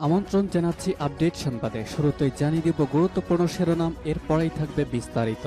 আমন্ত্রণ জানাচ্ছি আপডেট সংবাদে। শুরুতেই জানিয়ে দিব গুরুত্বপূর্ণ শিরোনাম, এরপরেই থাকবে বিস্তারিত।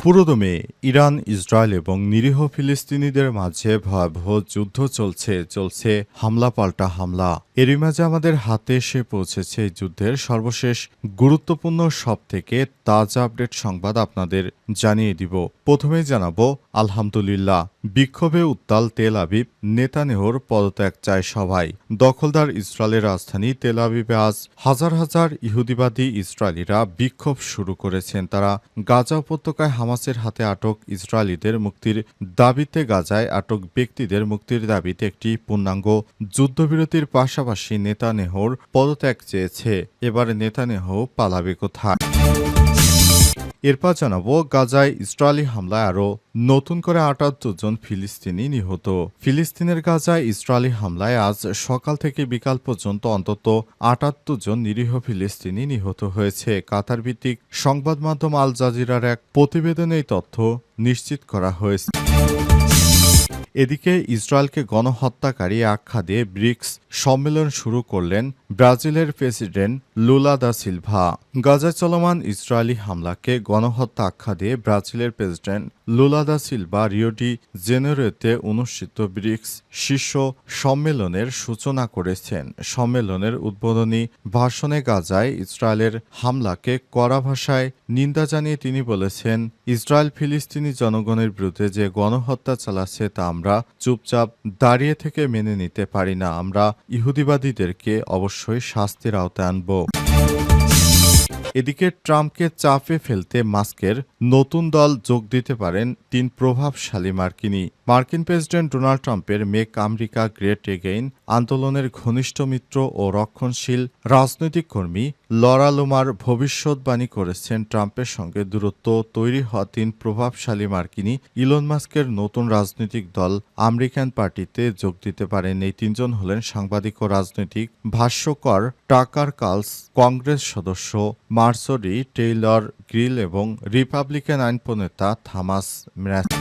পুরোদমে ইরান, ইসরায়েল এবং নিরীহ ফিলিস্তিনিদের মাঝে ভয়াবহ যুদ্ধ চলছে হামলা পাল্টা হামলা। এরই মাঝে আমাদের হাতে এসে পৌঁছেছে এই যুদ্ধের সর্বশেষ গুরুত্বপূর্ণ সবথেকে তাজা আপডেট সংবাদ আপনাদের জানিয়ে দিব। প্রথমেই জানাবো আলহামদুলিল্লাহ, বিক্ষোভে উত্তাল তেল আবিব, নেতানিয়াহুর পদত্যাগ চায় সবাই। দখলদার ইসরায়েলের রাজধানী তেল আবিবে আজ হাজার হাজার ইহুদিবাদী ইসরায়েলিরা বিক্ষোভ শুরু করেছেন। তারা গাজা উপত্যকায় হামাসের হাতে আটক ইসরায়েলিদের মুক্তির দাবিতে, গাজায় আটক ব্যক্তিদের মুক্তির দাবিতে একটি পূর্ণাঙ্গ যুদ্ধবিরতির পাশাপাশি নেতানিয়াহুর পদত্যাগ চেয়েছে। এবার নেতানিয়াহু পালাবে কোথায়? এরপর জানাবো গাজায় ইসরায়েলি হামলায় আরও নতুন করে ৭৮ জন ফিলিস্তিনি নিহত। ফিলিস্তিনের গাজায় ইসরায়েলি হামলায় আজ সকাল থেকে বিকাল পর্যন্ত অন্তত ৭৮ জন নিরীহ ফিলিস্তিনি নিহত হয়েছে। কাতার ভিত্তিক সংবাদ মাধ্যম আল জাজিরার এক প্রতিবেদনে এই তথ্য নিশ্চিত করা হয়েছে। এদিকে ইসরায়েলকে গণহত্যাকারী আখ্যা দিয়ে ব্রিক্স সম্মেলন শুরু করলেন ব্রাজিলের প্রেসিডেন্ট লুলা দা সিলভা। গাজায় চলমান ইসরায়েলি হামলাকে গণহত্যা আখ্যা দিয়ে ব্রাজিলের president Lula da Silva Rio de জেনেরোতে অনুষ্ঠিত ব্রিক্স শীর্ষ সম্মেলনের সূচনা করেছেন। সম্মেলনের উদ্বোধনী ভাষণে গাজায় ইসরায়েলের হামলাকে কড়া ভাষায় নিন্দা জানিয়ে তিনি বলেছেন, ইসরায়েল ফিলিস্তিনি জনগণের বিরুদ্ধে যে গণহত্যা চালাচ্ছে তা আমরা চুপচাপ দাঁড়িয়ে থেকে মেনে নিতে পারি না। আমরা ইহুদিবাদীদেরকে অবশ্যই শাস্তির আওতায় আনব। এদিকে ট্রাম্পকে চাপে ফেলতে মাস্কের নতুন দল যোগ দিতে পারেন ৩ প্রভাবশালী মার্কিনী। মার্কিন প্রেসিডেন্ট ডোনাল্ড ট্রাম্পের মেক আমেরিকা গ্রেট এগেইন আন্দোলনের ঘনিষ্ঠ মিত্র ও রক্ষণশীল রাজনৈতিক কর্মী লরা লুমার ভবিষ্যৎবাণী করেছেন ট্রাম্পের সঙ্গে দূরত্ব তৈরি হওয়া ৩ প্রভাবশালী মার্কিনী ইলন মাস্কের নতুন রাজনৈতিক দল আমেরিকান পার্টিতে যোগ দিতে পারেন। এই ৩ জন হলেন সাংবাদিক ও রাজনৈতিক ভাষ্যকার টাকার কার্লস, কংগ্রেস সদস্য মার্সরি টেইলর গ্রিল এবং রিপাবলিকান আইন প্রণেতা থমাস ম্যাথিউ।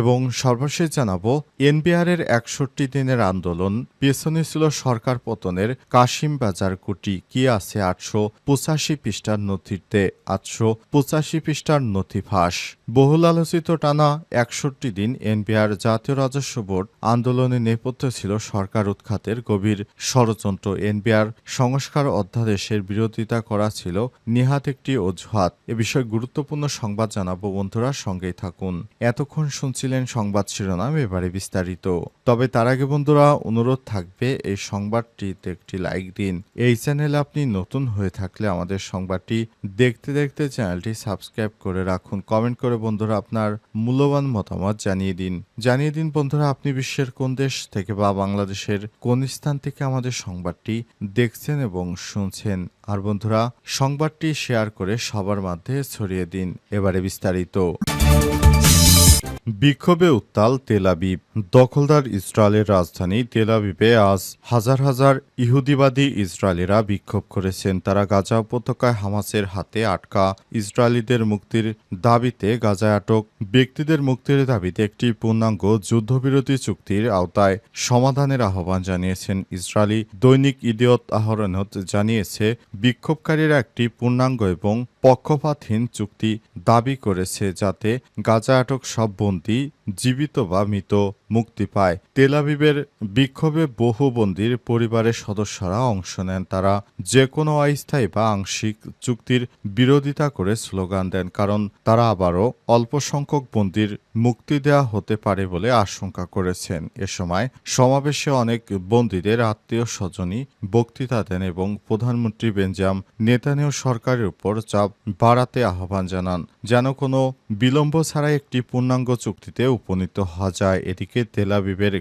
এবং সর্বশেষ জানাবো এনবিআরের ৬১ দিনের আন্দোলন পেছনে ছিল সরকার পতনের কাশিম বাজার কুটি। কি আছে ৮৮৫ পৃষ্ঠার নথিতে? ৮৮৫ পৃষ্ঠার নথি ফাঁস। বহুল আলোচিত টানা ৬১ দিন এনবিআর জাতীয় রাজস্ব বোর্ড আন্দোলনে নেপথ্য ছিল সরকার উৎখাতের গভীর ষড়যন্ত্র। এনবিআর সংস্কার অধ্যাদেশের বিরোধিতা করা ছিল নেহাত একটি অজুহাত। এ বিষয়ে গুরুত্বপূর্ণ সংবাদ জানাবো, বন্ধুরা সঙ্গেই থাকুন। এতক্ষণ শুনছিলেন সংবাদ শিরোনাম, এবারে বিস্তারিত। তবে তার আগে বন্ধুরা অনুরোধ থাকবে এই সংবাদটিতে একটি লাইক দিন। এই চ্যানেলে আপনি নতুন হয়ে থাকলে আমাদের সংবাদটি দেখতে দেখতে চ্যানেলটি সাবস্ক্রাইব করে রাখুন। কমেন্ট করে বন্ধুরা আপনার মূল্যবান মতামত জানিয়ে দিন বন্ধুরা আপনি বিশ্বের কোন দেশ থেকে বা বাংলাদেশের কোন স্থান থেকে আমাদের সংবাদটি দেখছেন এবং শুনছেন। আর বন্ধুরা সংবাদটি শেয়ার করে সবার মধ্যে ছড়িয়ে দিন। এবারে বিস্তারিত। বিক্ষোভে উত্তাল তেল আবিব। দখলদার ইসরায়েলের রাজধানী তেল আবিবে আজ হাজার হাজার ইহুদিবাদী ইসরায়েলিরা বিক্ষোভ করেছেন। তারা গাজা উপত্যকায় হামাসের হাতে আটকা ইসরায়েলিদের মুক্তির দাবিতে, গাজায় আটক ব্যক্তিদের মুক্তির দাবিতে একটি পূর্ণাঙ্গ যুদ্ধবিরতি চুক্তির আওতায় সমাধানের আহ্বান জানিয়েছেন। ইসরায়েলি দৈনিক ইদিয়ত আহরনত জানিয়েছে, বিক্ষোভকারীরা একটি পূর্ণাঙ্গ এবং পক্ষপাতহীন চুক্তি দাবি করেছে যাতে গাজা আটক সব বন্দী জীবিত বা মৃত মুক্তি পায়। তেল আবিবের বিক্ষোভে বহু বন্দীর পরিবারের সদস্যরা অংশ নেন। তারা যে কোনো অস্থায়ী বা আংশিক চুক্তির বিরোধিতা করে স্লোগান দেন, কারণ তারা আবারও অল্প সংখ্যক বন্দীর মুক্তি দেওয়া হতে পারে বলে আশঙ্কা করেছেন। এ সময় সমাবেশে অনেক বন্দীদের আত্মীয় স্বজনই বক্তৃতা দেন এবং প্রধানমন্ত্রী বেঞ্জামিন নেতানিয়াহু সরকারের উপর চাপ বাড়াতে আহ্বান জানান যেন কোনো বিলম্ব ছাড়াই একটি পূর্ণাঙ্গ চুক্তিতে উপনীত হওয়া যায়। এদিকে তেল আবিবের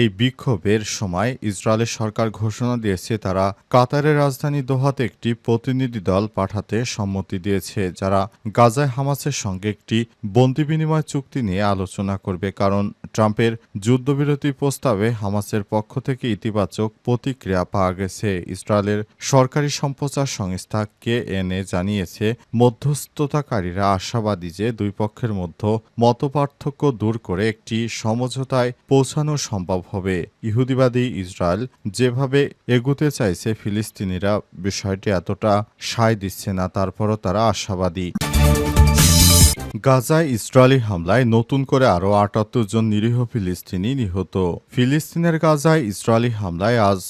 এই বিক্ষোভের সময় ইসরায়েলের সরকার ঘোষণা দিয়েছে তারা কাতারের রাজধানী দোহাতে একটি প্রতিনিধি দল পাঠাতে সম্মতি দিয়েছে, যারা গাজায় হামাসের সঙ্গে একটি বন্দি বিনিময় চুক্তি নিয়ে আলোচনা করবে। কারণ ট্রাম্পের যুদ্ধবিরতি প্রস্তাবে হামাসের পক্ষ থেকে ইতিবাচক প্রতিক্রিয়া পাওয়া গেছে। ইসরায়েলের সরকারি সম্প্রচার সংস্থা কেএনএ জানিয়েছে, মধ্যস্থতাকারীরা আশাবাদী যে দুই পক্ষের মধ্যে মতপার্থক্য দূর করে একটি সমঝোতায় পৌঁছানো সম্ভব হবে। ইহুদিবাদী ইসরায়েল যেভাবে এগোতে চাইছে, ফিলিস্তিনিরা বিষয়টি এতটা সায় দিচ্ছে না, তারপরও তারা আশাবাদী। গাজায় ইসরায়েলি হামলায় নতুন করে আরও ৭৮ জন নিরীহ ফিলিস্তিনি নিহত। ফিলিস্তিনের গাজায় ইসরায়েলি হামলায় আজ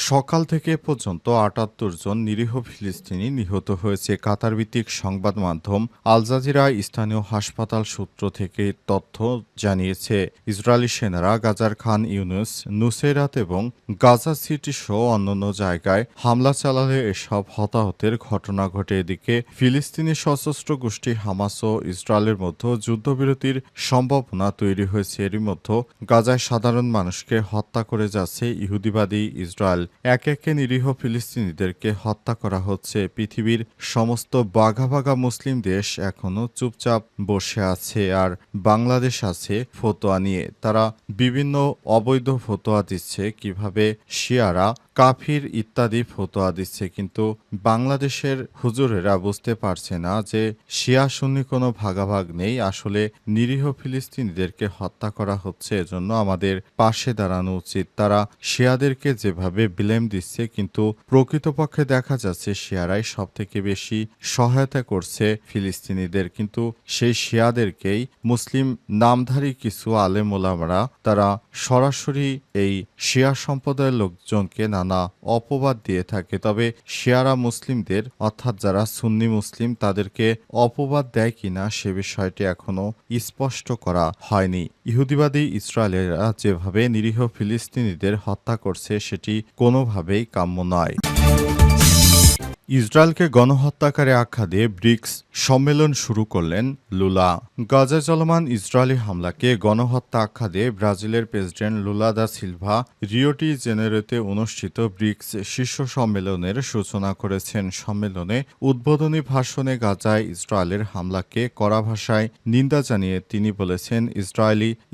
সকাল থেকে পর্যন্ত ৭৮ জন নিরীহ ফিলিস্তিনি নিহত হয়েছে। কাতার ভিত্তিক সংবাদ মাধ্যম আল জাজিরা স্থানীয় হাসপাতাল সূত্র থেকে তথ্য জানিয়েছে। ইসরায়েলি সেনারা গাজার খান ইউনুস, নুসেরাত এবং গাজা সিটি সহ অন্যান্য জায়গায় হামলা চালালে এসব হতাহতের ঘটনা ঘটে। এদিকে ফিলিস্তিনি সশস্ত্র গোষ্ঠী হামাস ও ইসরায়েলের মধ্যে যুদ্ধবিরতির সম্ভাবনা তৈরি হয়েছে। এরই মধ্যে গাজায় সাধারণ মানুষকে হত্যা করে যাচ্ছে ইহুদিবাদী ইসরায়েল। একে একে নিরীহ ফিলিস্তিনিদেরকে হত্যা করা হচ্ছে। পৃথিবীর সমস্ত বাঘা বাঘা মুসলিম দেশ এখনো চুপচাপ বসে আছে, আর বাংলাদেশ আছে ফতোয়া নিয়ে। তারা বিভিন্ন অবৈধ ফতোয়া দিচ্ছে, কিভাবে শিয়ারা কাফির ইত্যাদি ফতোয়া দিচ্ছে, কিন্তু বাংলাদেশের হুজুরেরা বুঝতে পারছে না যে শিয়া সুন্নি কোনো ভাগাভাগ নেই, আসলে নিরীহ ফিলিস্তিনিদেরকে হত্যা করা হচ্ছে। এজন্য আমাদের পাশে দাঁড়ানো উচিত। তারা শিয়াদেরকে যেভাবে ব্লেম দিচ্ছে, কিন্তু প্রকৃতপক্ষে দেখা যাচ্ছে শিয়ারাই সব থেকে বেশি সহায়তা করছে ফিলিস্তিনিদের, কিন্তু সেই শিয়াদেরকেই মুসলিম নামধারী কিছু আলেম ওলামারা তারা সরাসরি এই শিয়া সম্প্রদায়ের লোকজনকে নানা অপবাদ দিয়ে থাকে। তবে শিয়ারা মুসলিমদের, অর্থাৎ যারা সুন্নি মুসলিম, তাদেরকে অপবাদ দেয় কিনা সে বিষয়টি এখনো স্পষ্ট করা হয়নি। ইহুদিবাদী ইসরায়েলেরা যেভাবে নিরীহ ফিলিস্তিনিদের হত্যা করছে, সেটি কোনোভাবেই কাম্য নয়। ইসরায়েলকে গণহত্যাকারী আখ্যা দিয়ে ব্রিক্স সম্মেলন শুরু করলেন লুলা। গাজায় চলমান ইসরায়েলি হামলাকে গণহত্যা আখ্যা দিয়ে ব্রাজিলের president Lula da Silva Rio de জেনেরোতে অনুষ্ঠিত ব্রিক্স শীর্ষ সম্মেলনের সূচনা করেছেন। সম্মেলনে উদ্বোধনী ভাষণে গাজায় ইসরায়েলের হামলাকে কড়া ভাষায় নিন্দা জানিয়ে তিনি বলেছেন,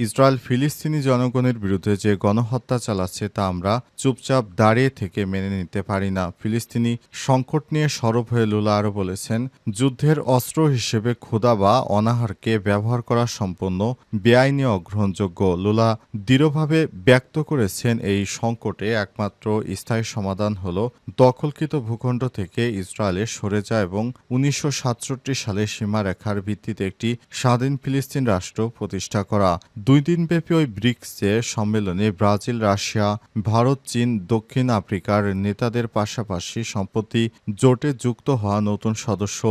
ইসরায়েল ফিলিস্তিনি জনগণের বিরুদ্ধে যে গণহত্যা চালাচ্ছে তা আমরা চুপচাপ দাঁড়িয়ে থেকে মেনে নিতে পারি না। ফিলিস্তিনি সংকট নিয়ে সরব হয়ে লুলা আরও বলেছেন, যুদ্ধের অস্ত্র হিসেবে ক্ষুধা বা অনাহারকে ব্যবহার করা সম্পূর্ণ বেআইনি অগ্রহণযোগ্য। লুলা দৃঢ়ভাবে ব্যক্ত করেছেন, এই সংকটে একমাত্র স্থায়ী সমাধান হল দখলকৃত ভূখণ্ড থেকে ইসরায়েলে সরে যায় এবং ১৯৬৭ সালে সীমারেখার ভিত্তিতে একটি স্বাধীন ফিলিস্তিন রাষ্ট্র প্রতিষ্ঠা করা। ২ দিনব্যাপী ওই ব্রিক্সে সম্মেলনে ব্রাজিল, রাশিয়া, ভারত, চীন, দক্ষিণ আফ্রিকার নেতাদের পাশাপাশি সম্প্রতি জোটে যুক্ত হওয়া নতুন সদস্য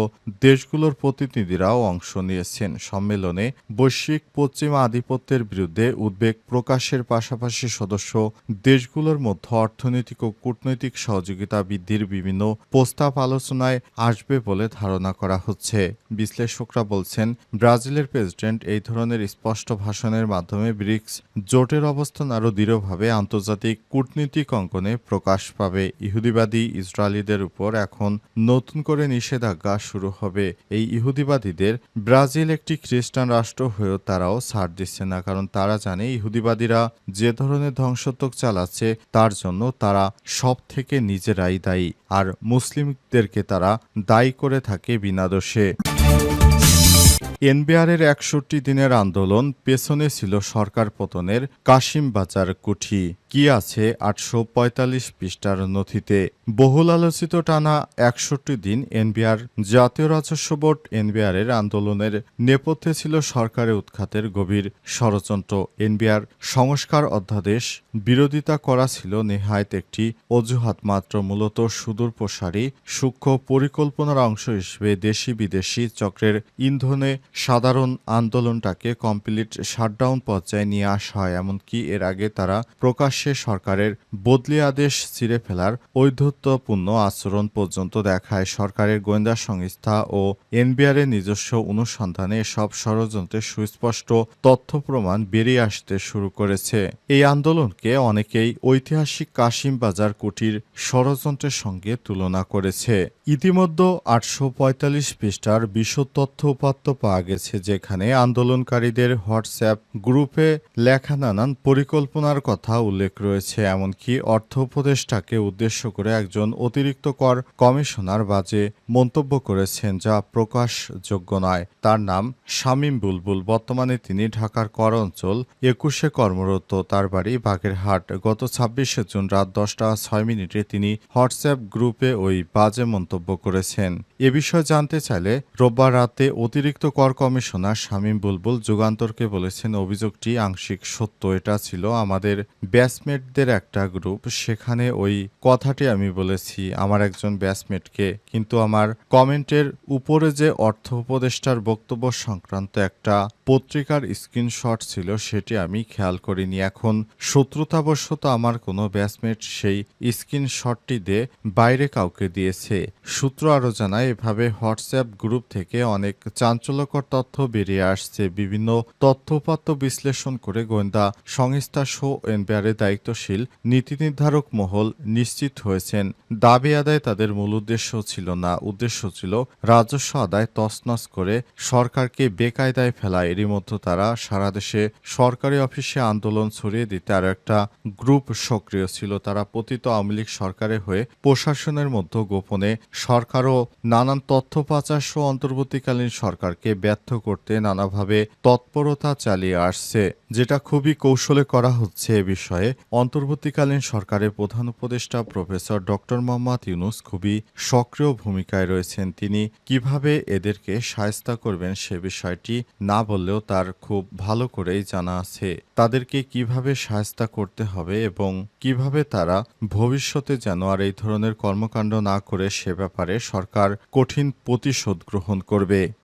দেশগুলোর প্রতিনিধিরাও অংশ নিয়েছেন। সম্মেলনে বৈশ্বিক পশ্চিমা আধিপত্যের বিরুদ্ধে উদ্বেগ প্রকাশের পাশাপাশি সদস্য দেশগুলোর মধ্যে অর্থনৈতিক ও কূটনৈতিক সহযোগিতা বৃদ্ধির বিভিন্ন প্রস্তাব আলোচনায় আসবে বলে ধারণা করা হচ্ছে। বিশ্লেষকরা বলছেন, ব্রাজিলের প্রেসিডেন্ট এই ধরনের স্পষ্ট ভাষণের মাধ্যমে ব্রিক্স জোটের অবস্থান আরও দৃঢ়ভাবে আন্তর্জাতিক কূটনীতিক অঙ্গনে প্রকাশ পাবে। ইহুদিবাদী ইসরায়েলিদের উপর এখন নতুন করে নিষেধাজ্ঞা শুরু হবে। এই ইহুদিবাদীদের ব্রাজিল একটি খ্রিস্টান রাষ্ট্র হয়েও তারাও ছাড় দিচ্ছে না, কারণ তারা জানে ইহুদিবাদীরা যে ধরনের ধ্বংসাত্মক চালাচ্ছে তার জন্য তারা সব থেকে নিজেরাই দায়ী, আর মুসলিমদেরকে তারা দায়ী করে থাকে বিনা দোষে। এনবিআরের ৬১ দিনের আন্দোলন, পেছনে ছিল সরকার পতনের কাশিম বাজার কুঠি। কি আছে ৮৪৫ পৃষ্ঠার নথিতে? বহুল আলোচিত টানা ৬১ দিন এনবিআর, জাতীয় রাজস্ব বোর্ড এনবিআরের আন্দোলনের নেপথ্যে ছিল সরকারের উৎখাতের গভীর ষড়যন্ত্র। এনবিআর সংস্কার অধ্যাদেশ বিরোধিতা করা ছিল নেহায়েত একটি অজুহাত মাত্র। মূলত সুদূরপ্রসারী সূক্ষ্ম পরিকল্পনার অংশ হিসেবে দেশি বিদেশি চক্রের ইন্ধনে সাধারণ আন্দোলনটাকে কমপ্লিট শাটডাউন পর্যায়ে নিয়ে আসা হয়। এমনকি এর আগে তারা প্রকাশ্যে সরকারের বদলি আদেশ ছিঁড়ে ফেলার ঔদ্ধত্যপূর্ণ আচরণ পর্যন্ত দেখায়। সরকারের গোয়েন্দা সংস্থা ও এনবিআরের নিজস্ব অনুসন্ধানে এসব ষড়যন্ত্রের সুস্পষ্ট তথ্য প্রমাণ বেরিয়ে আসতে শুরু করেছে। এই আন্দোলনকে অনেকেই ঐতিহাসিক কাশিম বাজার কুঠির ষড়যন্ত্রের সঙ্গে তুলনা করেছে। ইতিমধ্যে ৮৪৫ পৃষ্ঠার বিশদ তথ্য উপাত্ত পাওয়া গেছে, যেখানে আন্দোলনকারীদের হোয়াটসঅ্যাপ গ্রুপে লেখা নানান পরিকল্পনার কথা উল্লেখ রয়েছে। এমনকি অর্থ উপদেষ্টাকে উদ্দেশ্য করে একজন অতিরিক্ত কর কমিশনার বাজে মন্তব্য করেছেন, যা প্রকাশযোগ্য নয়। তার নাম শামীম বুলবুল। বর্তমানে তিনি ঢাকার কর অঞ্চল ২১-এ কর্মরত। তার বাড়ি বাগেরহাট। গত ২৬শে জুন রাত 10টা ৬ মিনিটে তিনি হোয়াটসঅ্যাপ গ্রুপে ওই বাজে মন্তব্য করেছেন। এ বিষয়ে জানতে চাইলে রোববার রাতে অতিরিক্ত কর কমিশনার শামীম বুলবুল যুগান্তরকে বলেছেন, অভিযোগটি আংশিক সত্য। এটা ছিল আমাদের ব্যাচমেটদের একটা গ্রুপ, সেখানে ওই কথাটি আমি বলেছি আমার একজন ব্যাচমেটকে। কিন্তু আমার কমেন্টের উপরে যে অর্থ উপদেষ্টার বক্তব্য সংক্রান্ত একটা পত্রিকার স্ক্রিনশট ছিল, সেটি আমি খেয়াল করিনি। এখন শত্রুতাবশত আমার কোনো ব্যাচমেট সেই স্ক্রিনশটটি দিয়ে বাইরে কাউকে দিয়েছে। সূত্র আরও জানায়, এভাবে হোয়াটসঅ্যাপ গ্রুপ থেকে অনেক চাঞ্চল্যকর তথ্য বেরিয়ে আসছে। বিভিন্ন তথ্যউপাত্ত বিশ্লেষণ করে গোয়েন্দা সংস্থা সহ এনবিআরের দায়িত্বশীল নীতি নির্ধারক মহল নিশ্চিত হয়েছেন, দাবি আদায় তাদের মূল উদ্দেশ্য ছিল না। উদ্দেশ্য ছিল রাজস্ব আদায় তছনছ করে সরকারকে বেকায়দায় ফেলা। এরই মধ্যে তারা সারা দেশে সরকারি অফিসে আন্দোলন ছড়িয়ে দিতে আরও একটা গ্রুপ সক্রিয় ছিল। তারা পতিত আওয়ামী লীগ সরকারের হয়ে প্রশাসনের মধ্যে গোপনে সরকার ও নানান তথ্য পাচার সহ অন্তর্বর্তীকালীন সরকারকে ব্যর্থ করতে নানাভাবে তৎপরতা চালিয়ে আসছে, যেটা খুবই কৌশলে করা হচ্ছে। এ বিষয়ে অন্তর্বর্তীকালীন সরকারের প্রধান উপদেষ্টা প্রফেসর ডক্টর মোহাম্মদ ইউনূস খুবই সক্রিয় ভূমিকায় রয়েছেন। তিনি কিভাবে এদেরকে শায়েস্তা করবেন সে বিষয়টি না বললেও তার খুব ভালো করেই জানা আছে। তাদেরকে কিভাবে শায়েস্তা করতে হবে এবং কিভাবে তারা ভবিষ্যতে যেন আর এই ধরনের কর্মকাণ্ড না করে সে ব্যাপারে সরকার কঠিন প্রতিশোধ গ্রহণ করবে।